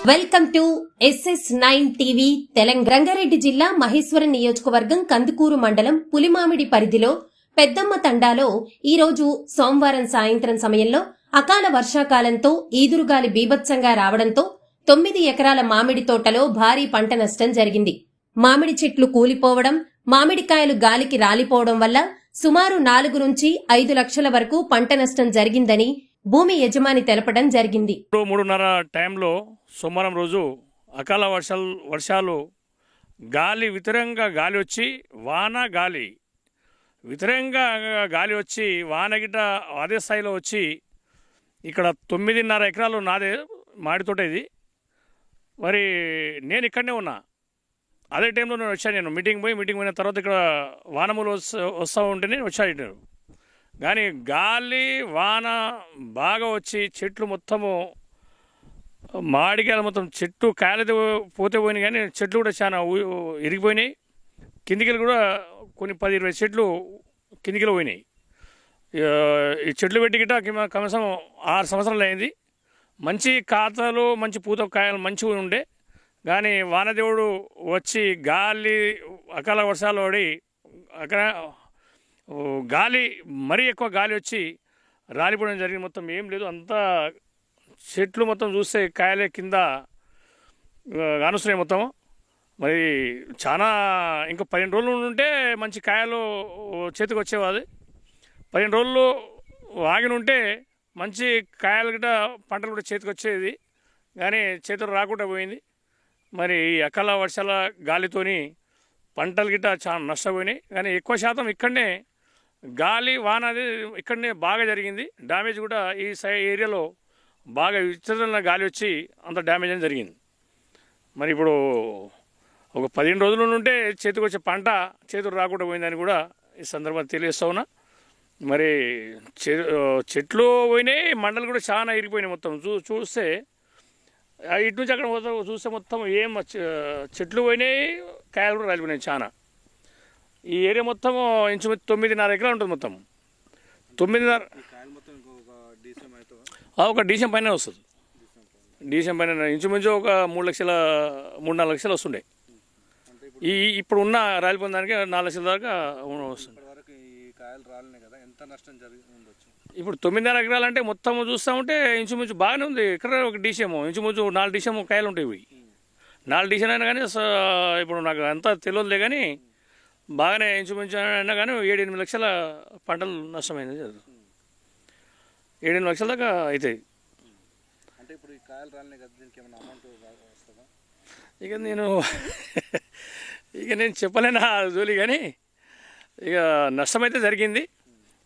Welcome to SS9 TV Telangana. Rangareddy జిల్లా మహేశ్వరం నియోజకవర్గం కందుకూరు మండలం పులిమామిడి పరిధిలో పెద్దమ్మ తండాలో ఈరోజు సోమవారం సాయంత్రం సమయంలో అకాల వర్షాకాలంతో ఈదురుగాలి బీభత్సంగా రావడంతో 9 ఎకరాల మామిడి తోటలో భారీ పంట నష్టం జరిగింది. మామిడి చెట్లు కూలిపోవడం, మామిడికాయలు గాలికి రాలిపోవడం వల్ల సుమారు 4 నుంచి 5 లక్షల వరకు పంట నష్టం జరిగిందని భూమి యజమాని తెలపడం జరిగింది. 3:30 టైంలో సోమవారం రోజు అకాల వర్షాలు గాలి వ్యతిరేకంగా గాలి వచ్చి వ్యతిరేకంగా గాలి వచ్చి వాన గిట్ట అదే స్థాయిలో వచ్చి ఇక్కడ 9.5 ఎకరాలు నాదే మామిడి తోట. ఇది మరి నేను ఇక్కడనే ఉన్నా. అదే టైంలో నేను వచ్చాను. నేను మీటింగ్ పోయిన తర్వాత ఇక్కడ వానములు వస్తూ ఉంటే నేను వచ్చాను. కానీ గాలి వాన బాగా వచ్చి చెట్లు మొత్తము మామిడికాయలు మొత్తం చెట్టు కాయలతో పోతే పోయినాయి, కానీ చెట్లు కూడా చాలా ఇరిగిపోయినాయి. కిందికి కూడా కొన్ని 10-20 చెట్లు కిందికి పోయినాయి. ఈ చెట్లు పెట్టి గిట్ట కనీసం 6 సంవత్సరాలు అయింది. మంచి ఖాతాలు మంచి పూత కాయలు మంచిగా ఉండే, కానీ వానదేవుడు వచ్చి గాలి అకాల వర్షాలు పడి గాలి మరీ ఎక్కువ గాలి వచ్చి రాలిపోవడం జరిగింది. మొత్తం ఏం లేదు, అంతా చెట్లు మొత్తం చూస్తే కాయలే కింద కానుస్తున్నాయి మొత్తం. మరి చాలా ఇంకా 15 రోజులు ఉంటే మంచి కాయలు చేతికి వచ్చేవాది. 15 రోజులు ఆగినుంటే మంచి కాయలు గిట్ట పంటలు కూడా చేతికి వచ్చేది, కానీ చేతులు రాకుండా పోయింది. మరి ఈ అకాల వర్షాల గాలితోని పంటలు గిట్ట చాలా నష్టపోయినాయి. కానీ ఎక్కువ శాతం ఇక్కడనే గాలి వాన అది ఇక్కడనే బాగా జరిగింది. డ్యామేజ్ కూడా ఈ ఏరియాలో బాగా విస్తృతంగా గాలి వచ్చి అంత డ్యామేజ్ అని జరిగింది. మరి ఇప్పుడు ఒక 15 రోజుల నుండే చేతికి వచ్చే పంట చేతులు రాకుండా పోయిందని కూడా ఈ సందర్భంగా తెలియజేస్తా ఉన్నా. మరి చెట్లు పోయినాయి, మండలు కూడా చాలా ఇరిగిపోయినాయి. మొత్తం చూస్తే ఇటు నుంచి అక్కడ చూస్తే మొత్తం ఏం చెట్లు పోయినాయి, కాయలు కూడా రాలిపోయినాయి చాలా. ఈ ఏరియా మొత్తం ఇంచుమించు 9.5 ఎకరాలు ఉంటుంది. మొత్తం 9.5 ఒక డీసీఎం పైన వస్తుంది. డీసీఎం పైన ఇంచుమించు ఒక 3-4 లక్షలు వస్తుండే. ఇప్పుడు ఉన్న రాలిపోయిన దానికి 4 లక్షల దాకా వస్తుంది. ఇప్పుడు 9.5 ఎకరాలు అంటే మొత్తం చూస్తూ ఉంటే ఇంచుమించు బాగానే ఉంది. ఇక్కడ ఒక డీసీఎం ఇంచుమించు 4 డీసీఎం కాయలు ఉంటాయి. ఇవి 4 డీసీఎం అయినా కానీ ఇప్పుడు నాకు అంతా తెలియదులే, కానీ బాగానే ఇంచుమించు అయినా కానీ 7-8 లక్షల పంటలు నష్టమైంది. 7-8 లక్షల దాకా అవుతాయి. ఇక నేను చెప్పలేను జోలి, కానీ ఇక నష్టమైతే జరిగింది.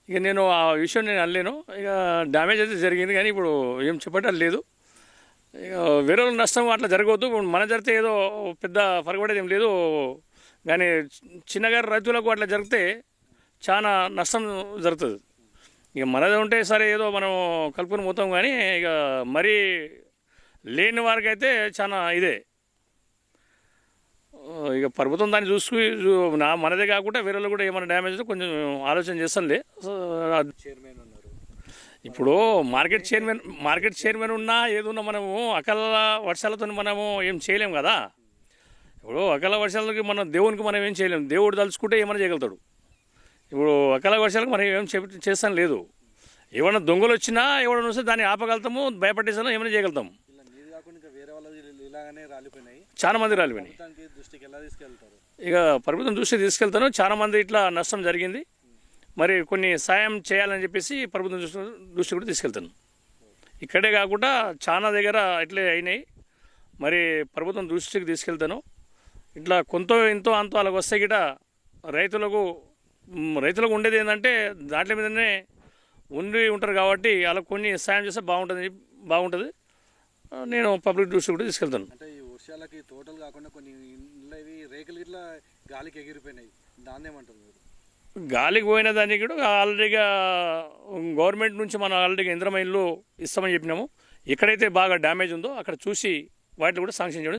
ఇక నేను ఆ విషయం నేను అనలేను. ఇక డ్యామేజ్ అయితే జరిగింది, కానీ ఇప్పుడు ఏం చెప్పటం లేదు. ఇక వేరే నష్టం అట్లా జరగవద్దు. మన జరిగితే ఏదో పెద్ద పరగబడేది ఏం లేదు, కానీ చిన్నగా రైతులకు అట్లా జరిగితే చాలా నష్టం జరుగుతుంది. ఇక మనది ఉంటే సరే ఏదో మనం కలుపుకొని పోతాం, కానీ ఇక మరీ లేని వారికి అయితే చాలా ఇదే. ఇక ప్రభుత్వం దాన్ని చూసుకుని మనదే కాకుండా వేరే కూడా ఏమైనా డ్యామేజ్ అయితే కొంచెం ఆలోచన చేస్తానులే. ఇప్పుడు మార్కెట్ చైర్మన్ ఉన్నా ఏదున్నా మనము అకాల వర్షాలతో మనము ఏం చేయలేము కదా. ఇప్పుడు అకాల వర్షాలకి మనం దేవునికి మనం ఏం చేయలేము. దేవుడు తలుచుకుంటే ఏమైనా చేయగలుగుతాడు. ఇప్పుడు అకాల వర్షాలకు మనం ఏం చేస్తాను లేదు. ఏమైనా దొంగలు వచ్చినా ఎవరైనా వస్తే దాన్ని ఆపగలుగుతాము, భయపట్టేసాను, ఏమైనా చేయగలుగుతాము. చాలా మంది రాలిపోయినాయి. ఇక ప్రభుత్వం దృష్టికి తీసుకెళ్తాను. చాలా మంది ఇట్లా నష్టం జరిగింది. మరి కొన్ని సాయం చేయాలని చెప్పేసి ప్రభుత్వం దృష్టి కూడా తీసుకెళ్తాను. ఇక్కడే కాకుండా చాలా దగ్గర ఇట్లే అయినాయి. మరి ప్రభుత్వం దృష్టికి తీసుకెళ్తాను. ఇట్లా కొంత ఎంతో అంతో అలాగ వస్తే గిట రైతులకు ఉండేది ఏంటంటే దాంట్ల మీదనే ఉంటారు కాబట్టి అలా కొన్ని సాయం చేస్తే బాగుంటుంది. నేను పబ్లిక్ దృష్టి కూడా తీసుకెళ్తాను. వర్షాలకి తోటలు కాకుండా కొన్ని రేకులు ఇట్లా గాలికి ఎగిరిపోయినాయి, దాన్ని ఏమంటారు? గాలికి పోయిన దానికి కూడా ఆల్రెడీగా గవర్నమెంట్ నుంచి మనం ఆల్రెడీగా ఇంద్రమ ఇల్లు ఇస్తామని చెప్పినాము. ఎక్కడైతే బాగా డ్యామేజ్ ఉందో అక్కడ చూసి వాటిని కూడా శాంక్షన్ చేయడం.